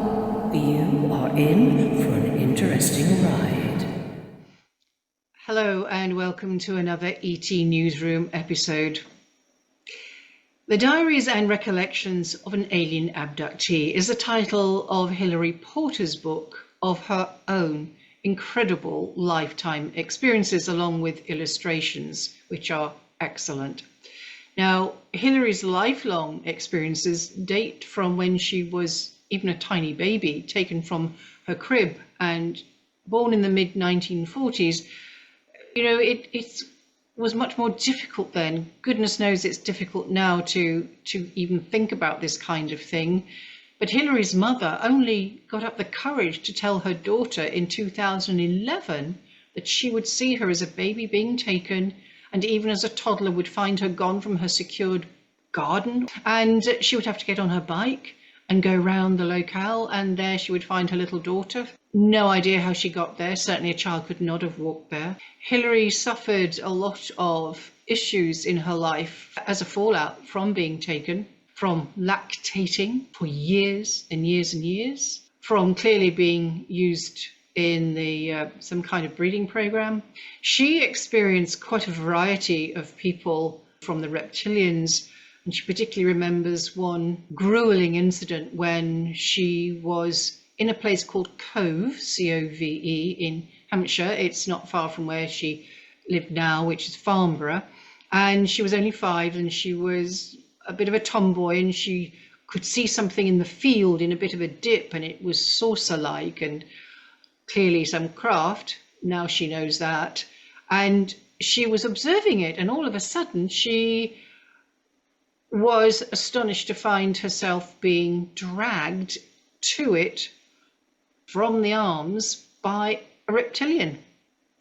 You are in for an interesting ride. Hello and welcome to another ET Newsroom episode. The Diaries and Recollections of an Alien Abductee is the title of HILARY PORTER's book of her own incredible lifetime experiences, along with illustrations, which are excellent. Now, Hilary's lifelong experiences date from when she was even a tiny baby, taken from her crib and born in the mid-1940s. You know, it was much more difficult then. Goodness knows it's difficult now to even think about this kind of thing. But Hilary's mother only got up the courage to tell her daughter in 2011 that she would see her as a baby being taken, and even as a toddler would find her gone from her secured garden, and she would have to get on her bike and go round the locale, and there she would find her little daughter. No idea how she got there. Certainly a child could not have walked there. Hilary suffered a lot of issues in her life as a fallout from being taken, from lactating for years and years and years, from clearly being used in the some kind of breeding program. She experienced quite a variety of people from the reptilians, and she particularly remembers one grueling incident when she was in a place called Cove, C-O-V-E, in Hampshire. It's not far from where she lived now, which is Farnborough. And she was only 5, and she was a bit of a tomboy, and she could see something in the field in a bit of a dip, and it was saucer-like and clearly some craft. Now she knows that. And she was observing it, and all of a sudden she was astonished to find herself being dragged to it from the arms by a reptilian.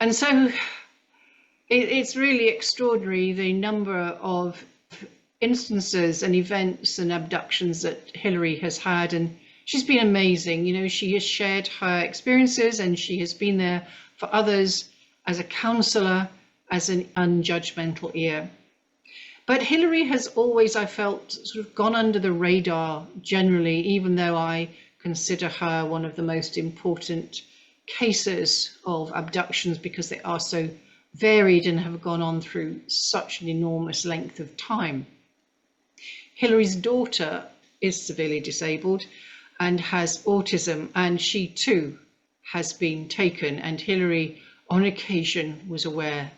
And so it's really extraordinary, the number of instances and events and abductions that Hilary has had, and she's been amazing. You know, she has shared her experiences, and she has been there for others as a counsellor, as an unjudgmental ear. But Hilary has always, I felt, sort of gone under the radar generally, even though I consider her one of the most important cases of abductions, because they are so varied and have gone on through such an enormous length of time. Hilary's daughter is severely disabled and has autism, and she too has been taken, and Hilary on occasion was aware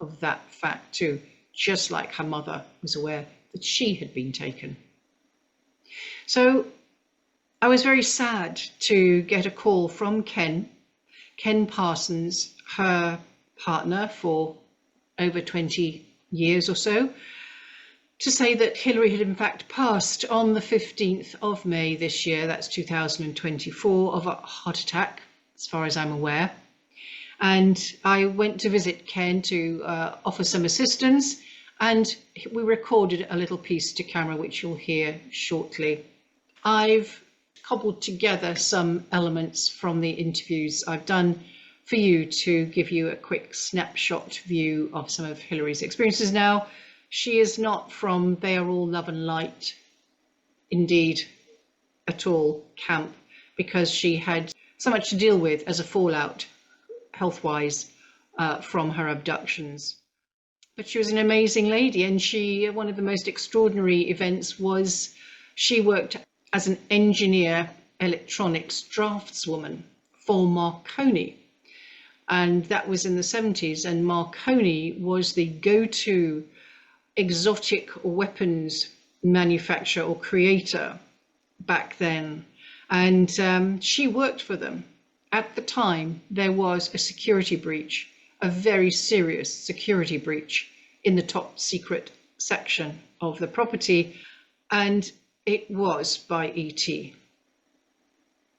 of that fact too, just like her mother was aware that she had been taken. So I was very sad to get a call from Ken Parsons, her partner for over 20 years or so, to say that Hilary had in fact passed on the 15th of May this year, that's 2024, of a heart attack, as far as I'm aware. And I went to visit Ken to offer some assistance, and we recorded a little piece to camera, which you'll hear shortly. I've cobbled together some elements from the interviews I've done for you to give you a quick snapshot view of some of Hilary's experiences. Now, she is not from They Are All Love and Light, indeed, at all camp, because she had so much to deal with as a fallout, health-wise, from her abductions. But she was an amazing lady, and one of the most extraordinary events was she worked as an engineer electronics draftswoman for Marconi. And that was in the 70s, and Marconi was the go-to exotic weapons manufacturer or creator back then. And she worked for them. At the time, there was a security breach, a very serious security breach in the top secret section of the property, and it was by ET.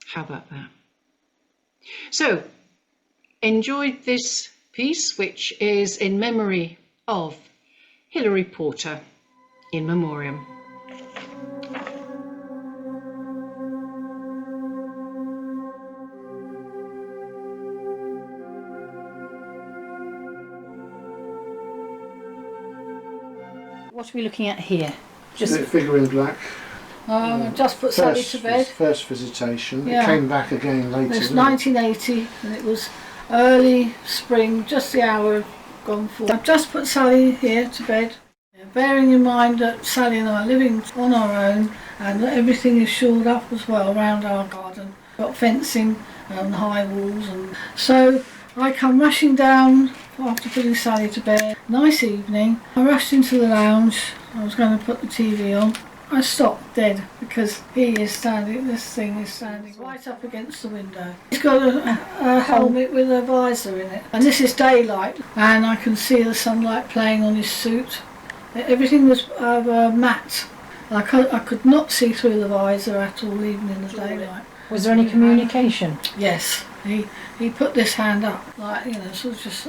How about that? So, enjoyed this piece, which is in memory of Hilary Porter, in Memoriam. What are we looking at here? Just a figure in black. I just put Sally to bed. First visitation. Yeah. It came back again later. It was 1980 and it was early spring, just the hour gone for. I've just put Sally here to bed. Bearing in mind that Sally and I are living on our own and that everything is shored up as well around our garden. Got fencing and high walls, and so I come rushing down after putting Sally to bed. Nice evening. I rushed into the lounge. I was going to put the TV on. I stopped dead because this thing is standing right up against the window. He's got a helmet with a visor in it, and this is daylight and I can see the sunlight playing on his suit. Everything was matte. I could not see through the visor at all, even in the daylight. Was there any communication? Yes, he put this hand up, like, sort of just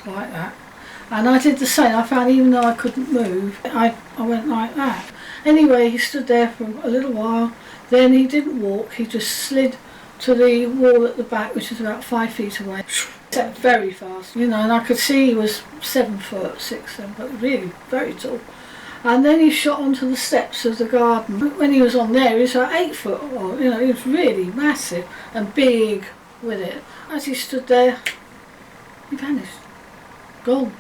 like that. And I did the same. I found even though I couldn't move, I went like that. Anyway, he stood there for a little while. Then he didn't walk. He just slid to the wall at the back, which is about 5 feet away. Set very fast, and I could see he was 7 foot, 6, 7, but really very tall. And then he shot onto the steps of the garden. When he was on there, he was like 8 foot, or, he was really massive and big with it. As he stood there, he vanished, gone.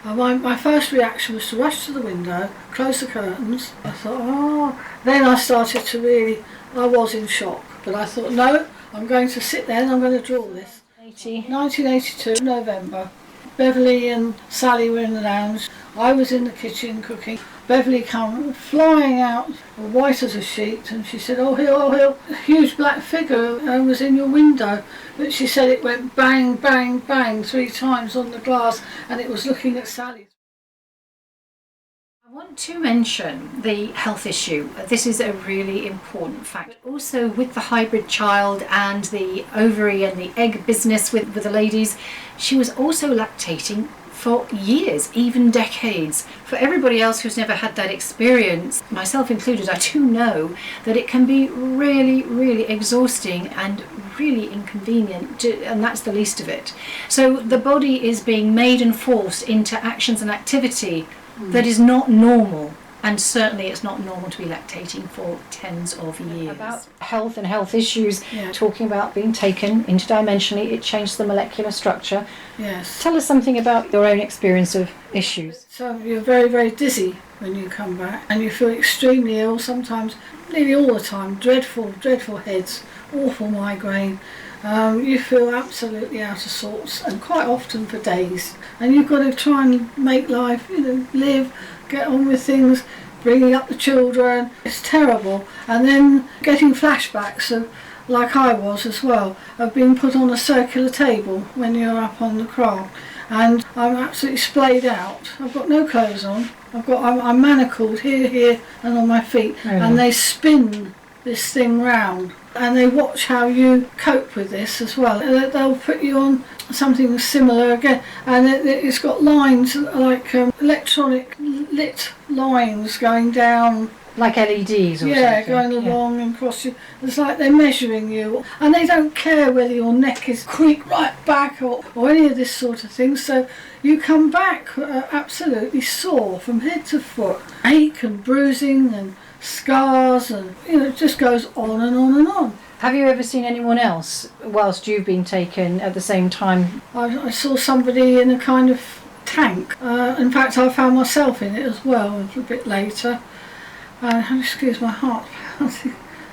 And my first reaction was to rush to the window, close the curtains. I thought, Then I started to I was in shock, but I thought, no, I'm going to sit there and I'm going to draw this. 1982, November. Beverly and Sally were in the lounge. I was in the kitchen cooking. Beverly came flying out, white as a sheet, and she said, oh Hill, a huge black figure was in your window. But she said it went bang, bang, bang 3 times on the glass, and it was looking at Sally. I want to mention the health issue. This is a really important fact. But also with the hybrid child and the ovary and the egg business with the ladies, she was also lactating for years, even decades. For everybody else who's never had that experience, myself included, I do know that it can be really, really exhausting and really inconvenient, and that's the least of it. So the body is being made and forced into actions and activity that is not normal, and certainly it's not normal to be lactating for tens of years. About health and health issues, talking about being taken interdimensionally, it changed the molecular structure. Yes. Tell us something about your own experience of issues. So you're very, very dizzy when you come back, and you feel extremely ill, sometimes nearly all the time, dreadful, dreadful heads, awful migraine. You feel absolutely out of sorts, and quite often for days. And you've got to try and make life, live, get on with things, bringing up the children. It's terrible. And then getting flashbacks of, like I was as well, of being put on a circular table when you're up on the craft. And I'm absolutely splayed out. I've got no clothes on. I'm manacled here, and on my feet. And they spin this thing round, and they watch how you cope with this as well. They'll put you on something similar again, and it's got lines like electronic lit lines going down, like LEDs or something. Going along and across you. It's like they're measuring you, and they don't care whether your neck is creaked right back or any of this sort of thing. So you come back absolutely sore from head to foot, ache and bruising and scars, and it just goes on and on and on. Have you ever seen anyone else whilst you've been taken at the same time? I saw somebody in a kind of tank. In fact, I found myself in it as well a bit later. Excuse my heart a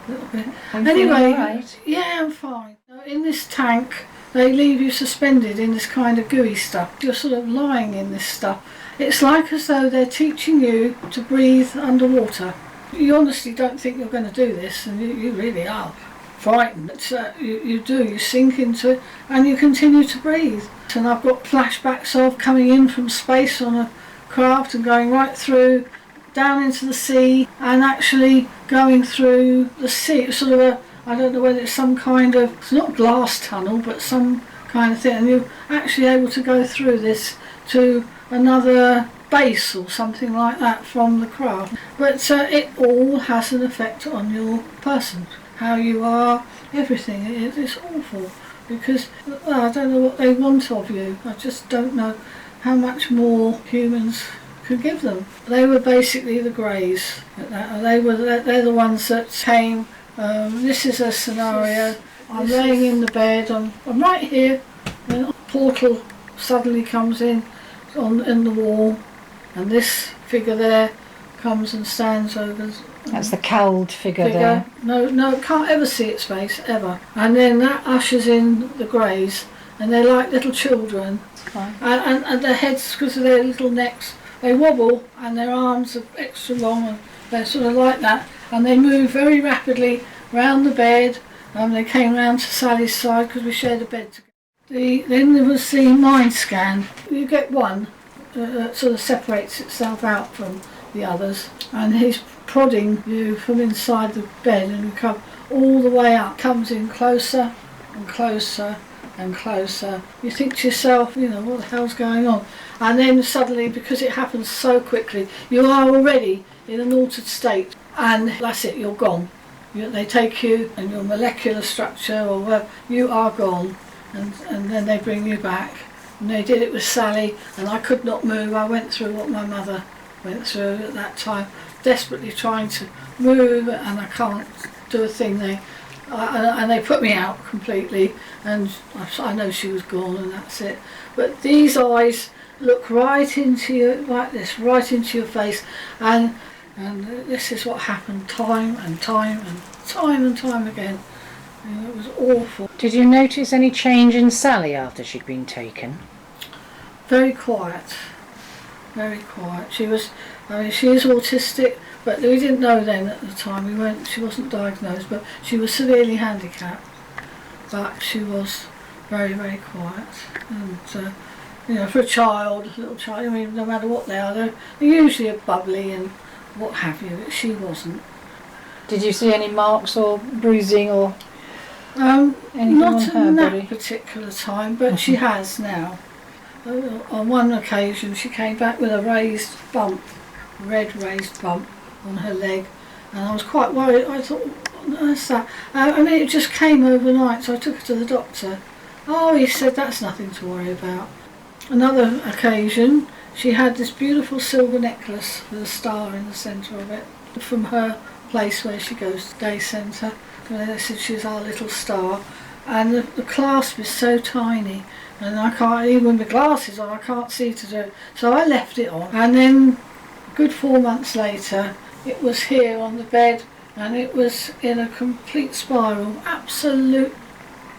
little bit. Anyway, right? Yeah, I'm fine. In this tank, they leave you suspended in this kind of gooey stuff. You're sort of lying in this stuff. It's like as though they're teaching you to breathe underwater. You honestly don't think you're going to do this, and you really are frightened. You sink into it, and you continue to breathe. And I've got flashbacks of coming in from space on a craft and going right through down into the sea, and actually going through the sea. It's sort of I don't know whether it's some kind of, it's not glass tunnel, but some kind of thing, and you're actually able to go through this to another base or something like that from the craft. But it all has an effect on your person, how you are, everything. It's awful, because I don't know what they want of you. I just don't know how much more humans could give them. They were basically the greys. They're the ones that came. This is a scenario. I'm laying in the bed. I'm right here. And a portal suddenly comes in the wall, and this figure there comes and stands over. That's the cowled figure there. No, can't ever see its face ever. And then that ushers in the greys, and they're like little children. And their heads, because of their little necks, they wobble, and their arms are extra long, and they're sort of like that, and they move very rapidly round the bed. They came round to Sally's side because we shared a bed together. Then there was the mind scan. You get one that sort of separates itself out from the others, and he's prodding you from inside the bed, and you come all the way up, comes in closer and closer and closer. You think to yourself, what the hell's going on? And then suddenly, because it happens so quickly, you are already in an altered state, and that's it, you're gone. They take you and your molecular structure or whatever, you are gone, and then they bring you back. And they did it with Sally, and I could not move. I went through what my mother went through at that time, desperately trying to move, and I can't do a thing. And they put me out completely, and I know she was gone, and that's it. But these eyes look right into you, like this, right into your face, and this is what happened time and time and time and time again. It was awful. Did you notice any change in Sally after she'd been taken? Very quiet. Very quiet. She is autistic, but we didn't know then at the time. She wasn't diagnosed, but she was severely handicapped. But she was very, very quiet. And for a little child, no matter what they are, they're usually bubbly and what have you, but she wasn't. Did you see any marks or bruising or anything not on her in that body? particular time, but she has now. On one occasion she came back with a red raised bump on her leg, and I was quite worried. I thought, what's that? It just came overnight, so I took her to the doctor. Oh, he said that's nothing to worry about. Another occasion, she had this beautiful silver necklace with a star in the centre of it from her place where she goes to day centre. They said she's our little star, and the clasp is so tiny, and I can't, even with the glasses on, I can't see to do it. So I left it on, and then a good 4 months later it was here on the bed, and it was in a complete spiral, absolute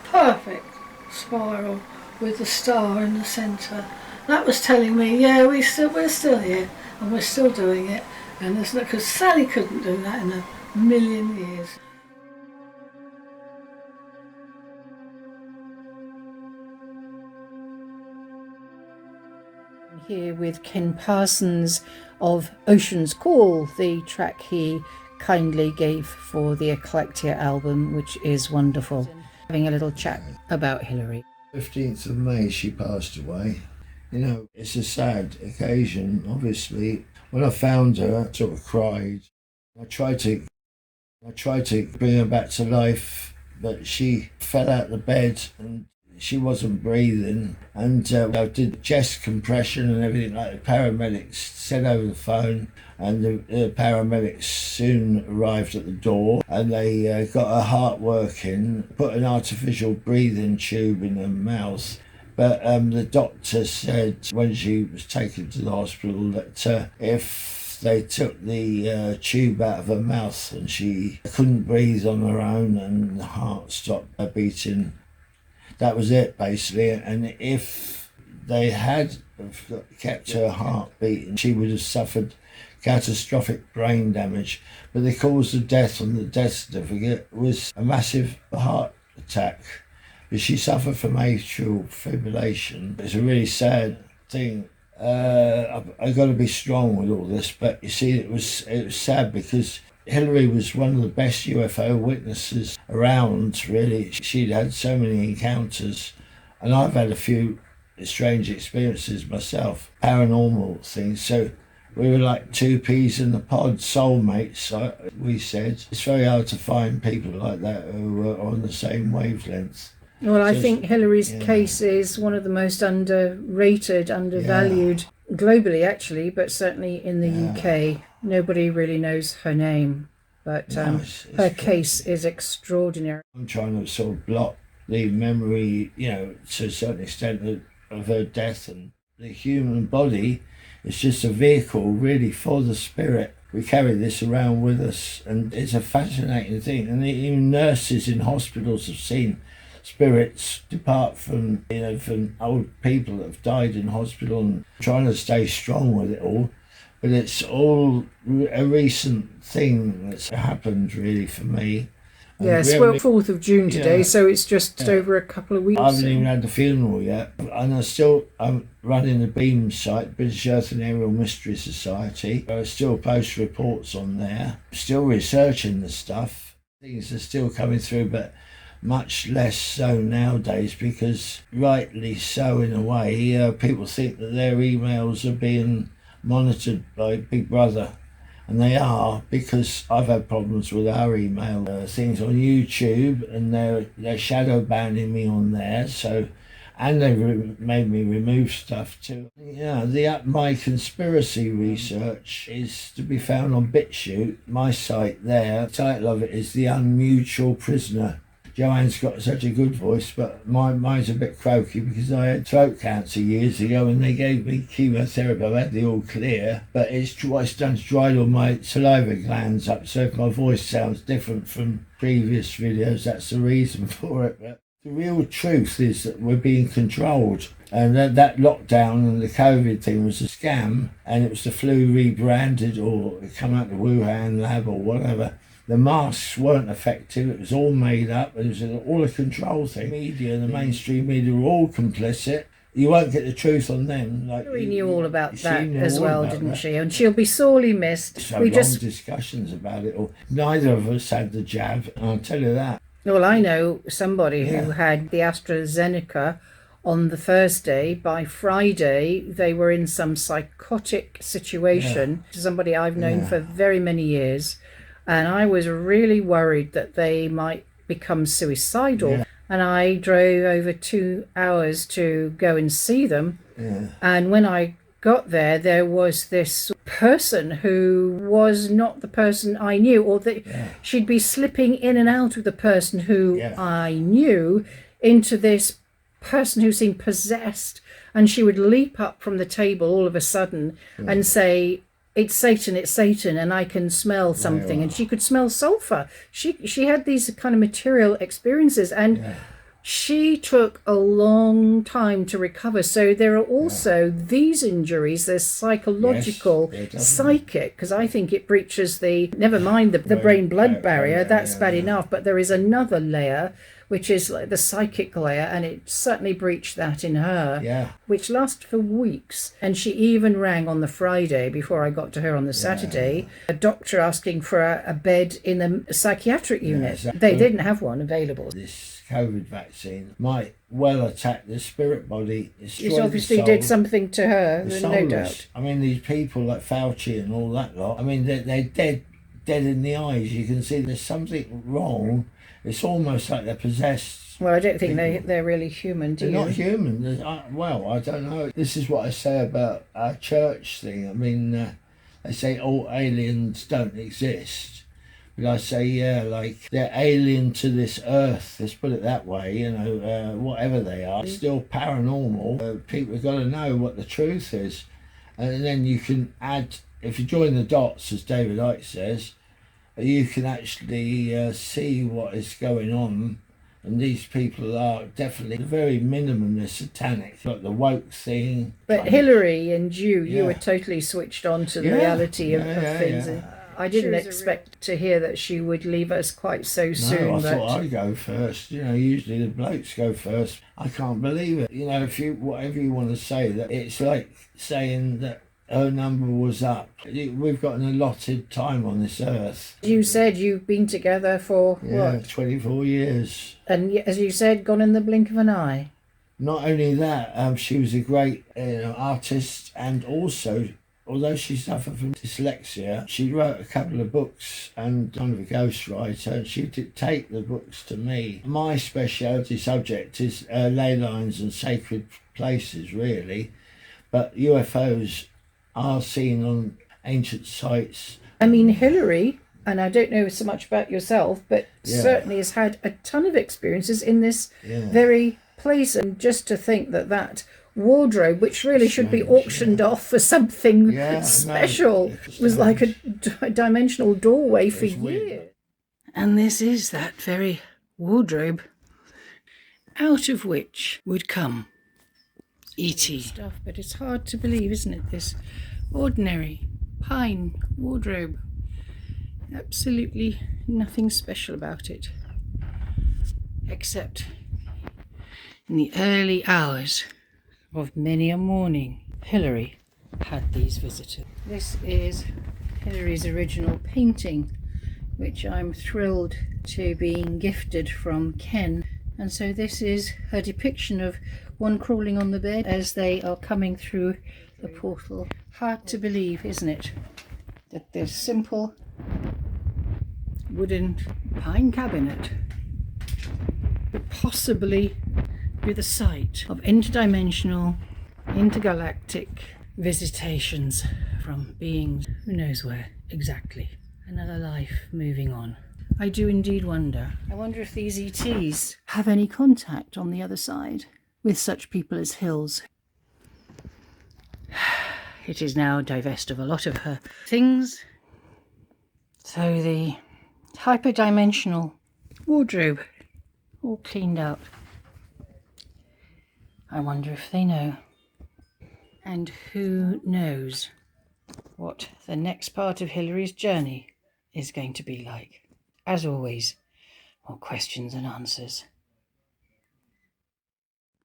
perfect spiral with the star in the centre. That was telling me, yeah, we're still here, and we're still doing it, and there's because Sally couldn't do that in a million years. Here with Ken Parsons of Ocean's Call, the track he kindly gave for the Eklectia album, which is wonderful. Having a little chat about Hilary. 15th of May she passed away. It's a sad occasion, obviously. When I found her, I sort of cried. I tried to bring her back to life, but she fell out of the bed and she wasn't breathing. And I did chest compression and everything like the paramedics said over the phone. And the paramedics soon arrived at the door, and they got her heart working, put an artificial breathing tube in her mouth. But the doctor said when she was taken to the hospital that if they took the tube out of her mouth and she couldn't breathe on her own and the heart stopped beating, that was it basically. And if they had kept her heart beating, she would have suffered catastrophic brain damage. But the cause of death on the death certificate was a massive heart attack. But she suffered from atrial fibrillation. It's a really sad thing. I've got to be strong with all this, but you see, it was sad because Hilary was one of the best UFO witnesses around, really. She'd had so many encounters, and I've had a few strange experiences myself, paranormal things. So we were like two peas in the pod, soulmates, we said. It's very hard to find people like that who are on the same wavelength. Well, I think Hilary's case is one of the most underrated, undervalued globally actually, but certainly in the UK, nobody really knows her name. But it's her case is extraordinary. I'm trying to sort of block the memory, to a certain extent of her death. And the human body is just a vehicle really for the spirit. We carry this around with us, and it's a fascinating thing. And even nurses in hospitals have seen spirits depart from old people that have died in hospital, and trying to stay strong with it all. But it's all a recent thing that's happened really for me. And yes, well, 4th of June today, so it's just over a couple of weeks. I haven't even had the funeral yet, and I'm running the BEAM site, British Earth and Aerial Mystery Society. I still post reports on there, still researching the stuff. Things are still coming through, but much less so nowadays, because rightly so in a way, people think that their emails are being monitored by Big Brother, and they are, because I've had problems with our email things on YouTube, and they're shadow banning me on there. So, and they've made me remove stuff too. My conspiracy research is to be found on BitChute, my site there. The title of it is The Unmutual Prisoner. Joanne's got such a good voice, but mine's a bit croaky because I had throat cancer years ago and they gave me chemotherapy. I've had the all clear, but what it's done is dried all my saliva glands up, so if my voice sounds different from previous videos, that's the reason for it. But the real truth is that we're being controlled, and that lockdown and the COVID thing was a scam, and it was the flu rebranded, or it come out the Wuhan lab or whatever. The masks weren't effective. It was all made up. It was all a control thing. The mainstream media were all complicit. You won't get the truth on them. Hilary knew all about that as well, didn't she? And she'll be sorely missed. So long discussions about it all. Neither of us had the jab, I'll tell you that. Well, I know somebody who had the AstraZeneca on the Thursday. By Friday, they were in some psychotic situation. Somebody I've known for very many years. And I was really worried that they might become suicidal. Yeah. And I drove over 2 hours to go and see them. Yeah. And when I got there, there was this person who was not the person I knew, or that she'd be slipping in and out of the person who I knew into this person who seemed possessed. And she would leap up from the table all of a sudden and say, it's Satan, and I can smell something. And she could smell sulfur. She had these kind of material experiences, and she took a long time to recover. So there are also these injuries. There's psychological, psychic, because I think it breaches never mind the brain-blood barrier, that's bad enough, but there is another layer, which is like the psychic layer, and it certainly breached that in her, which lasted for weeks. And she even rang on the Friday, before I got to her on the Saturday, a doctor asking for a bed in the psychiatric unit. Exactly. They didn't have one available. This COVID vaccine might well attack the spirit body. It obviously did something to her, no doubt. I mean, these people like Fauci and all that lot, I mean, they're dead in the eyes. You can see there's something wrong. It's almost like they're possessed. Well, I don't think they're really human, do you? They're not human. I don't know. This is what I say about our church thing. I mean, they say all aliens don't exist. But I say, like, they're alien to this earth. Let's put it that way, whatever they are. Still paranormal. People have got to know what the truth is. And then you can add, if you join the dots, as David Icke says, you can actually see what is going on, and these people are definitely, the very minimum, they're satanic, like the woke thing. But Hilary and you were totally switched on to the reality of things. Yeah. I didn't expect to hear that she would leave us quite so soon. I thought I'd go first. Usually the blokes go first. I can't believe it. Whatever you want to say, that it's like saying that her number was up. We've got an allotted time on this earth. You said you've been together for what? 24 years. And as you said, gone in the blink of an eye. Not only that, she was a great artist, and also, although she suffered from dyslexia, she wrote a couple of books and kind of a ghostwriter, and she did take the books to me. My speciality subject is ley lines and sacred places, really. But UFOs are seen on ancient sites. I mean, Hilary, and I don't know so much about yourself, but certainly has had a ton of experiences in this very place. And just to think that wardrobe, which really should be auctioned off for something special, was like a dimensional doorway for years. And this is that very wardrobe out of which would come E.T. stuff. But it's hard to believe, isn't it? This ordinary pine wardrobe. Absolutely nothing special about it, except in the early hours of many a morning, Hilary had these visitors. This is Hilary's original painting, which I'm thrilled to be gifted from Ken. And so this is her depiction of one crawling on the bed as they are coming through the portal. Hard to believe, isn't it, that this simple wooden pine cabinet could possibly be the site of interdimensional, intergalactic visitations from beings who knows where exactly. Another life moving on. I do indeed wonder. I wonder if these ETs have any contact on the other side with such people as Hills. It is now divest of a lot of her things. So the hyperdimensional wardrobe all cleaned out. I wonder if they know. And who knows what the next part of Hilary's journey is going to be like. As always, more questions and answers.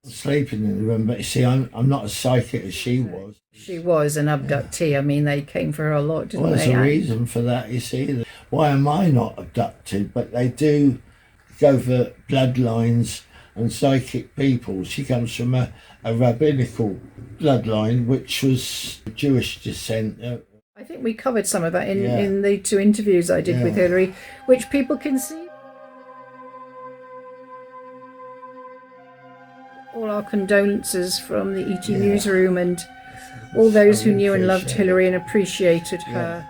Sleeping in the room, but you see, I'm not as psychic as she was. She was an abductee. I mean, they came for her a lot, didn't Well, they? there's a reason for that, you see. Why am I not abducted? But they do go for bloodlines and psychic people. She comes from a rabbinical bloodline, which was Jewish descent. I think we covered some of that in the 2 interviews I did with Hilary, which people can see. All our condolences from the ET Newsroom and all those who knew and loved Hilary and appreciated her.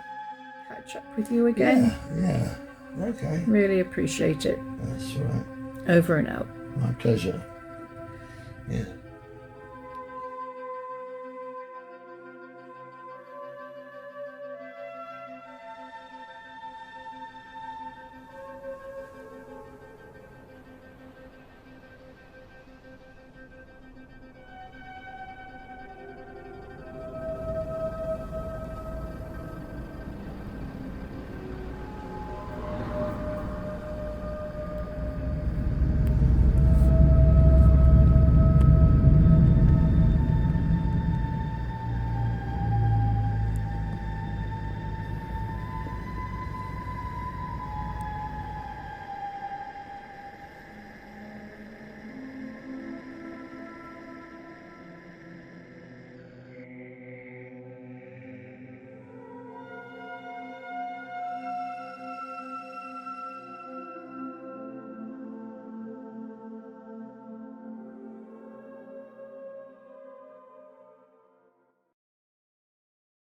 Catch up with you again. Yeah, okay. Really appreciate it. That's right. Over and out. My pleasure. Yeah.